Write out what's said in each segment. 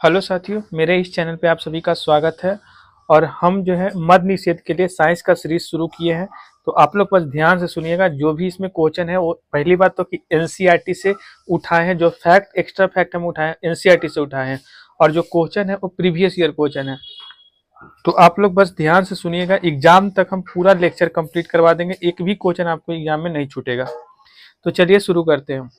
Hello साथियों, मेरे इस चैनल पे आप सभी का स्वागत है। और हम जो है मद निषेध के लिए साइंस का सीरीज शुरू किए हैं। तो आप लोग बस ध्यान से सुनिएगा। जो भी इसमें क्वेश्चन है वो पहली बात तो कि एनसीईआरटी से उठाए हैं। जो फैक्ट एक्स्ट्रा फैक्ट हम उठाए हैं एनसीईआरटी से उठाए हैं। और जो क्वेश्चन है वो प्रीवियस ईयर क्वेश्चन है। तो आप लोग बस ध्यान से सुनिएगा। एग्जाम तक हम पूरा लेक्चर कंप्लीट करवा देंगे, एक भी क्वेश्चन आपको एग्जाम में नहीं छूटेगा। तो चलिए शुरू करते हैं।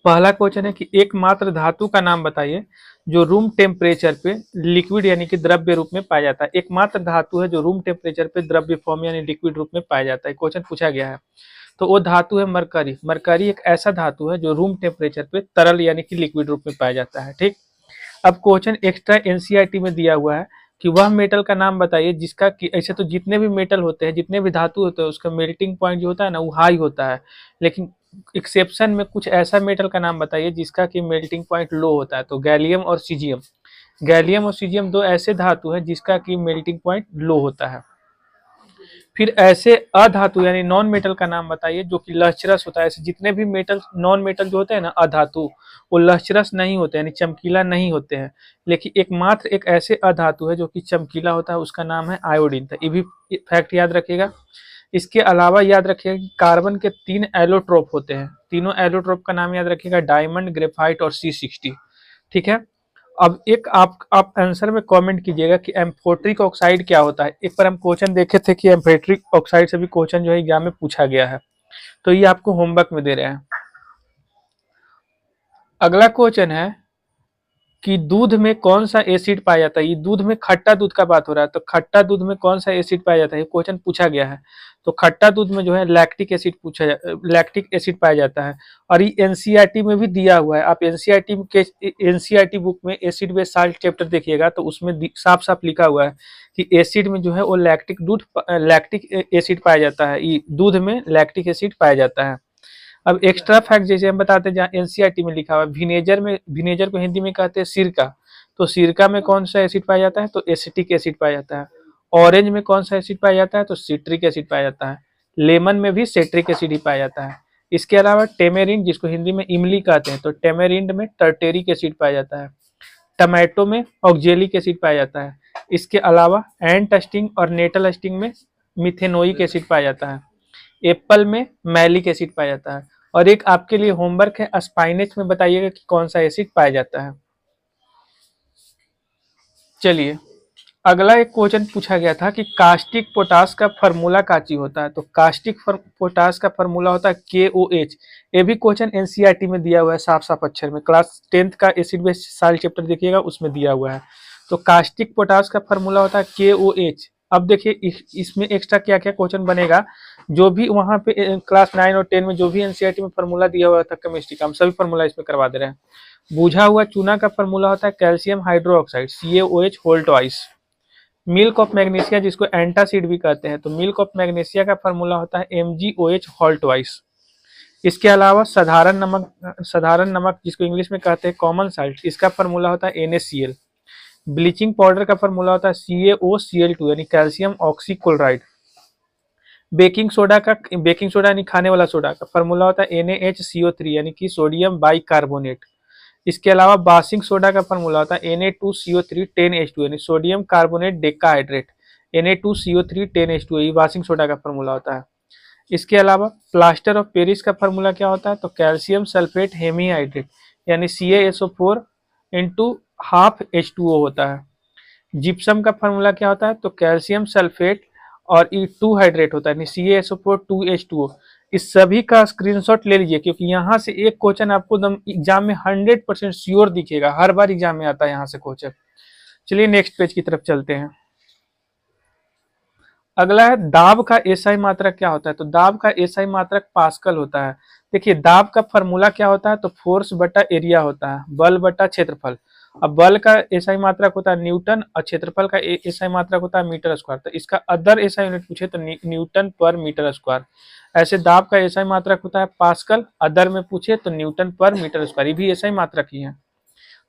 पहला क्वेश्चन है कि एकमात्र धातु का नाम बताइए जो रूम टेम्परेचर पे लिक्विड यानी कि द्रव्य रूप में पाया जाता है। एकमात्र धातु है जो रूम टेम्परेचर पे द्रव्य फॉर्म यानी लिक्विड रूप में पाया जाता है। क्वेश्चन पूछा गया है। तो वो धातु है मरकरी। मरकरी एक ऐसा धातु है जो रूम टेम्परेचर पे तरल यानी कि लिक्विड रूप में पाया जाता है। ठीक। अब क्वेश्चन एक्स्ट्रा एनसीईआरटी में दिया हुआ है कि वह मेटल का नाम बताइए जिसका कि ऐसे तो जितने भी मेटल होते हैं, जितने भी धातु होते हैं, उसका मेल्टिंग पॉइंट जो होता है ना वो हाई होता है। लेकिन एक्सेप्शन में कुछ ऐसा मेटल का नाम बताइए जिसका कि मेल्टिंग पॉइंट लो होता है। तो गैलियम और सीजियम। गैलियम और सीजियम दो ऐसे धातु हैं जिसका कि मेल्टिंग पॉइंट लो होता है। फिर ऐसे अधातु यानी नॉन मेटल का नाम बताइए जो कि लश्चरस होता है। ऐसे जितने भी मेटल नॉन मेटल जो होते हैं ना अधातु, वो लश्चरस नहीं होते यानी चमकीला नहीं होते हैं। लेकिन एकमात्र एक ऐसे अधातु है जो कि चमकीला होता है, उसका नाम है आयोडीन। तो ये भी फैक्ट याद रखिएगा। इसके अलावा याद रखिएगा कि कार्बन के 3 एलोट्रोप होते हैं। तीनों एलोट्रोप का नाम याद रखिएगा, डायमंड, ग्रेफाइट और C60। ठीक है। अब एक आप आंसर में कमेंट कीजिएगा कि एम्फोट्रिक ऑक्साइड क्या होता है। एक बार हम क्वेश्चन देखे थे कि एम्फोट्रिक ऑक्साइड से भी क्वेश्चन जो है एग्जाम में पूछा गया है। तो ये आपको होमवर्क में दे रहे हैं। अगला क्वेश्चन है कि दूध में कौन सा एसिड पाया जाता है। ये दूध में खट्टा दूध का बात हो रहा है। तो खट्टा दूध में कौन सा एसिड पाया जाता है, क्वेश्चन पूछा गया है। तो खट्टा दूध में जो है लैक्टिक एसिड पाया जाता है। और ये एनसीईआरटी में भी दिया हुआ है। आप एनसीईआरटी बुक में एसिड बेस साल्ट चैप्टर देखिएगा तो उसमें साफ साफ लिखा हुआ है कि एसिड में जो है वो लैक्टिक एसिड पाया जाता है। ये दूध में लैक्टिक एसिड पाया जाता है। अब एक्स्ट्रा फैक्ट जैसे हम बताते हैं, जहाँ एनसीईआरटी में लिखा हुआ है विनेजर को हिंदी में कहते हैं सिरका। तो सिरका में कौन सा एसिड पाया जाता है, तो एसिटिक एसिड पाया जाता है। ऑरेंज में कौन सा एसिड पाया जाता है, तो सिट्रिक एसिड पाया जाता है। लेमन में भी सिट्रिक एसिड ही पाया जाता है। इसके अलावा टेमेरिंड जिसको हिंदी में इमली कहते हैं, तो टेमेरिंड में टर्टेरिक एसिड पाया जाता है। टमाटो में ऑक्जेलिक एसिड पाया जाता है। इसके अलावा एंटस्टिंग और नेटलस्टिंग में मिथेनोइक एसिड पाया जाता है। एप्पल में मैलिक एसिड पाया जाता है। और एक आपके लिए होमवर्क है, स्पाइनेच में बताइएगा कि कौन सा एसिड पाया जाता है। चलिए, अगला एक क्वेश्चन पूछा गया था कि कास्टिक पोटास का फार्मूला काची होता है। तो कास्टिक पोटास का फार्मूला होता है KOH। ये भी क्वेश्चन एनसीईआरटी में दिया हुआ है साफ साफ अक्षर में। क्लास 10th का एसिड बेस साल्ट चैप्टर देखिएगा, उसमें दिया हुआ है। तो कास्टिक पोटास का फार्मूला होता है KOH। अब देखिए इसमें एक्स्ट्रा क्या क्या क्वेश्चन बनेगा। जो भी वहां पे क्लास 9 और 10 में जो भी एनसीईआरटी में फार्मूला दिया हुआ था केमिस्ट्री का, हम सभी फार्मूला इसमें करवा दे रहे हैं। बुझा हुआ चूना का फार्मूला होता है calcium hydroxide CaOH whole twice. Milk of magnesia जिसको एंटासिड भी कहते हैं, तो मिल्क ऑफ मैग्नीशिया का फार्मूला होता है MgOH होल ट्वाइस। इसके अलावा साधारण नमक जिसको इंग्लिश में कहते हैं कॉमन साल्ट, इसका फार्मूला होता है NaCl। ब्लीचिंग पाउडर का फार्मूला होता है CaOCl2 यानी कैल्शियम ऑक्सीक्लोराइड। बेकिंग सोडा यानी खाने वाला सोडा का फार्मूला होता है NaHCO3 यानी कि सोडियम बाइकार्बोनेट। इसके अलावा बासिंग सोडा का फार्मूला होता है Na2CO3 10H2 यानी sodium carbonate decahydrate. Na2CO3 10H2 ये बासिंग सोडा का फार्मूला होता है। इसके अलावा प्लास्टर ऑफ पेरिस का फार्मूला क्या होता है, तो कैल्शियम सल्फेट हेमीहाइड्रेट यानी CaSO4 इंटू हाफ H2O होता है। जिप्सम का फार्मूला क्या होता है, तो कैल्शियम सल्फेट और E2 हाइड्रेट होता है यानी CaSO4 2H2O। इस सभी का स्क्रीनशॉट ले लीजिए क्योंकि यहाँ से एक क्वेश्चन आपको एग्जाम में 100% श्योर दिखेगा। हर बार एग्जाम में आता है यहाँ से क्वेश्चन। चलिए नेक्स्ट पेज की तरफ चलते हैं। अगला है दाब का एसआई मात्रक क्या होता है। तो दाब का एसआई मात्रक पास्कल होता है। देखिए दाब का फॉर्मूला क्या होता है, तो फोर्स बटा एरिया होता है, बल बटा क्षेत्रफल। अब बल का एसआई मात्रक होता है न्यूटन और क्षेत्रफल का एसआई मात्रक होता है मीटर स्क्वायर। तो इसका अदर एसआई यूनिट पूछे तो न्यूटन पर मीटर स्क्वायर। ऐसे दाब का एसआई मात्रक होता है पास्कल, अदर में पूछे तो न्यूटन पर मीटर स्क्वायर। ये भी एसआई मात्रक ही है।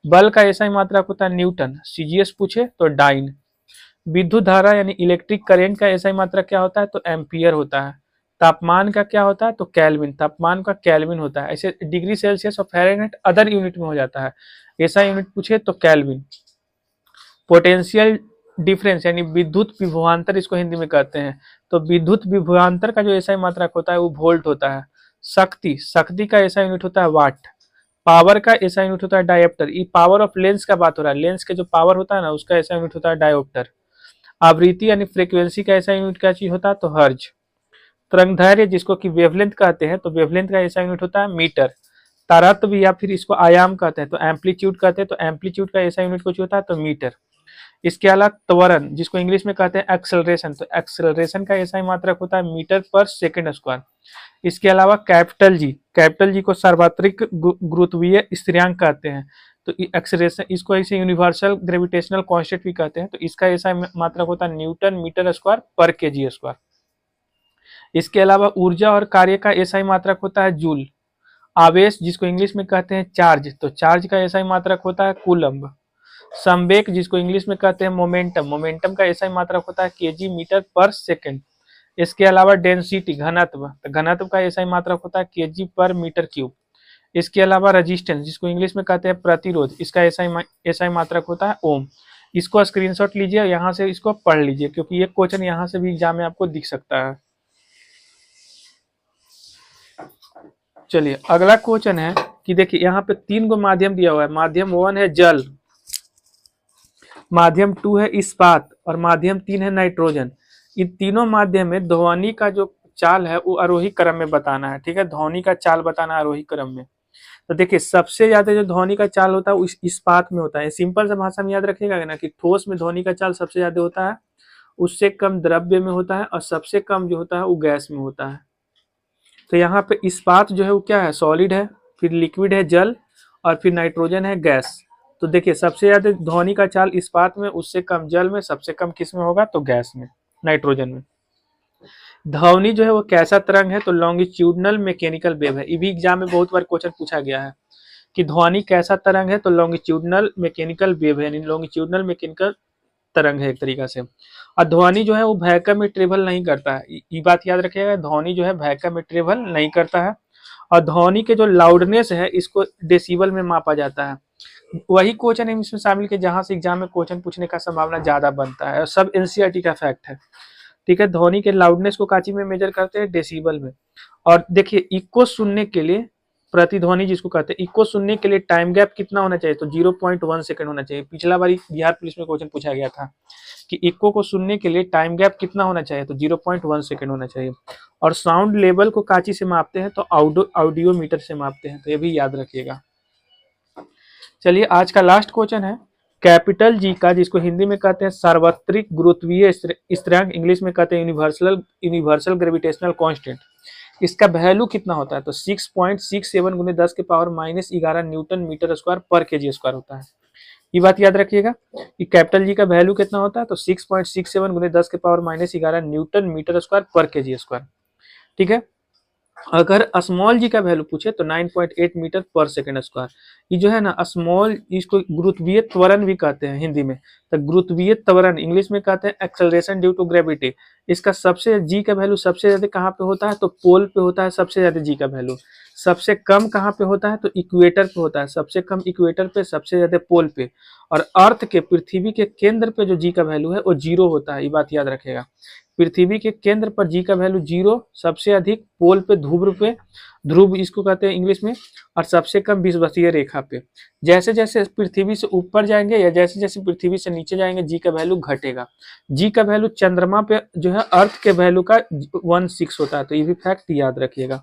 बल का एसआई मात्रक होता है न्यूटन, सीजीएस पूछे तो डाइन। विद्युत धारा यानी इलेक्ट्रिक करंट का एसआई मात्रक क्या होता है, तो एम्पियर होता है। तापमान का क्या होता है, तो केल्विन, तापमान का केल्विन होता है। ऐसे डिग्री सेल्सियस और फ़ारेनहाइट अदर यूनिट में हो जाता है, ऐसा यूनिट पूछे तो केल्विन। पोटेंशियल डिफरेंस यानी विद्युत विभवांतर इसको हिंदी में कहते हैं। तो विद्युत विभवांतर का जो एसआई मात्रक होता है वो वोल्ट होता है। शक्ति, शक्ति का एसआई यूनिट होता है वाट। पावर का एसआई यूनिट होता है डायोप्टर। ये पावर ऑफ लेंस का बात हो रहा है, लेंस के जो पावर होता है ना उसका एसआई यूनिट होता है डायोप्टर। आवृत्ति यानी फ्रीक्वेंसी का एसआई यूनिट क्या चीज होता है, तो हर्ज। तरंगदैर्घ्य जिसको कि वेवलेंथ कहते हैं, तो वेवलेंथ का एसआई यूनिट होता है मीटर। तारत्व या फिर इसको आयाम कहते हैं, तो एम्पलीट्यूड कहते हैं, तो एम्पलीट्यूड का एसआई यूनिट कुछ होता है तो मीटर। इसके अलावा त्वरण जिसको इंग्लिश में कहते हैं एक्सेलरेशन, तो एक्सेलरेशन का एसआई मात्रक होता है मीटर पर सेकंड स्क्वायर। इसके अलावा कैपिटल जी को सार्वत्रिक गुरुत्वीय स्थिरांक कहते हैं, तो एक्सेलरेशन इसको ऐसे यूनिवर्सल ग्रेविटेशनल कांस्टेंट भी कहते हैं, तो इसका एसआई मात्रक होता है न्यूटन मीटर स्क्वायर पर केजी स्क्वायर। इसके अलावा ऊर्जा और कार्य का एसआई मात्रक होता है जूल। आवेश जिसको इंग्लिश में कहते हैं चार्ज, तो चार्ज का एसआई मात्रक होता है कूलम्ब। संवेग जिसको इंग्लिश में कहते हैं मोमेंटम, मोमेंटम का एसआई मात्रक होता है केजी मीटर पर सेकंड। इसके अलावा डेंसिटी घनत्व, तो घनत्व का एसआई मात्रक होता है केजी पर मीटर क्यूब। इसके अलावा रेजिस्टेंस जिसको इंग्लिश में कहते हैं प्रतिरोध, इसका एसआई मात्रक होता है ओम। इसको स्क्रीनशॉट लीजिए, यहाँ से इसको पढ़ लीजिए क्योंकि ये क्वेश्चन यहाँ से भी एग्जाम में आपको दिख सकता है। चलिए अगला क्वेश्चन है कि देखिए यहाँ पे 3 गो माध्यम दिया हुआ है। माध्यम 1 है जल, माध्यम 2 है इस्पात और माध्यम 3 है नाइट्रोजन। इन तीनों माध्यम में ध्वनि का जो चाल है वो आरोही क्रम में बताना है, ठीक है, ध्वनि का चाल बताना है आरोही क्रम में। तो देखिए सबसे ज्यादा जो ध्वनि का चाल होता है वो इस्पात में होता है। सिंपल सा भाषा में याद रखिएगा ना कि ठोस में ध्वनि का चाल सबसे ज्यादा होता है, उससे कम द्रव्य में होता है और सबसे कम जो होता है वो गैस में होता है। तो यहाँ पे इस्पात जो है वो क्या है, सॉलिड है, फिर लिक्विड है जल और फिर नाइट्रोजन है गैस। तो देखिए सबसे ज्यादा ध्वनि का चाल इस्पात में, उससे कम जल में, सबसे कम किस में होगा, तो गैस में, नाइट्रोजन में। ध्वनि जो है वो कैसा तरंग है, तो लॉन्गिट्यूडनल मैकेनिकल वेव है। ये भी एग्जाम में बहुत बार क्वेश्चन पूछा गया है कि ध्वनि कैसा तरंग है, तो लॉन्गिट्यूडनल मैकेनिकल वेव है, लॉन्गिट्यूडनल मैकेनिकल तरंग है एक तरीका से। और ध्वनि जो है वो वैक्यूम में ट्रेवल नहीं करता है, ये बात याद रखिएगा, ध्वनि जो है वैक्यूम में ट्रेवल नहीं करता है। और ध्वनि के जो लाउडनेस है इसको डेसिबल में मापा जाता है। वही क्वेश्चन है इसमें शामिल के जहां से एग्जाम में क्वेश्चन पूछने का संभावना ज्यादा बनता है और सब एनसीईआरटी का फैक्ट है, ठीक है। ध्वनि के लाउडनेस को काची में मेजर करते हैं, डेसिबल में। और देखिए इको सुनने के लिए, प्रतिध्वनि जिसको कहते हैं, इको सुनने के लिए टाइम गैप कितना होना चाहिए, तो 0.1 सेकंड होना चाहिए। पिछला बार बिहार पुलिस में क्वेश्चन पूछा गया था कि इको को सुनने के लिए टाइम गैप कितना होना चाहिए, तो 0.1 सेकंड होना चाहिए। और साउंड लेवल को काची से मापते हैं, तो ऑडियोमीटर से मापते हैं, तो ये भी याद रखिएगा। चलिए आज का लास्ट क्वेश्चन है कैपिटल जी का, जिसको हिंदी में कहते हैं सार्वत्रिक गुरुत्वीय स्थिरांक, इंग्लिश में कहते हैं यूनिवर्सल ग्रेविटेशनल कांस्टेंट। इसका वैल्यू कितना होता है, तो 6.67 गुने 10 के पावर -11 न्यूटन मीटर स्क्वायर पर केजी स्क्वायर होता है। ये बात याद रखिएगा कि कैपिटल जी का वैल्यू कितना होता है, तो 6.67 गुने 10 के पावर -11 न्यूटन मीटर स्क्वायर पर केजी स्क्वायर, ठीक है। अगर स्मॉल जी का वैल्यू पूछे तो 9.8 मीटर पर सेकंड स्क्वायर। ये जो है ना स्मॉल, इसको गुरुत्वीय त्वरण भी कहते हैं हिंदी में, तो गुरुत्वीय त्वरण इंग्लिश में कहते हैं एक्सेलरेशन ड्यू टू ग्रेविटी। इसका सबसे जी का वैल्यू सबसे ज्यादा कहाँ पे होता है, तो पोल पे होता है सबसे ज्यादा जी का वैल्यू। सबसे कम कहाँ पे होता है, तो इक्वेटर पे होता है, सबसे कम इक्वेटर पे, सबसे ज्यादा पोल पे। और अर्थ के, पृथ्वी के केंद्र पे जो जी का वैल्यू है वो 0 होता है, ये बात याद रखेगा। पृथ्वी के केंद्र पर जी का वैल्यू 0, सबसे अधिक पोल पे, ध्रुव इसको कहते हैं इंग्लिश में, और सबसे कम विषुवतीय रेखा पे। जैसे जैसे पृथ्वी से ऊपर जाएंगे या जैसे जैसे पृथ्वी से नीचे जाएंगे जी का वैल्यू घटेगा। जी का वैल्यू चंद्रमा पे जो है अर्थ के वैल्यू का 1/6 होता है, तो ये भी फैक्ट याद रखिएगा,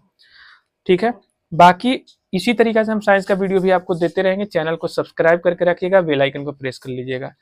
ठीक है। बाकी इसी तरीके से हम साइंस का वीडियो भी आपको देते रहेंगे। चैनल को सब्सक्राइब करके रखिएगा, बेल आइकन को प्रेस कर लीजिएगा।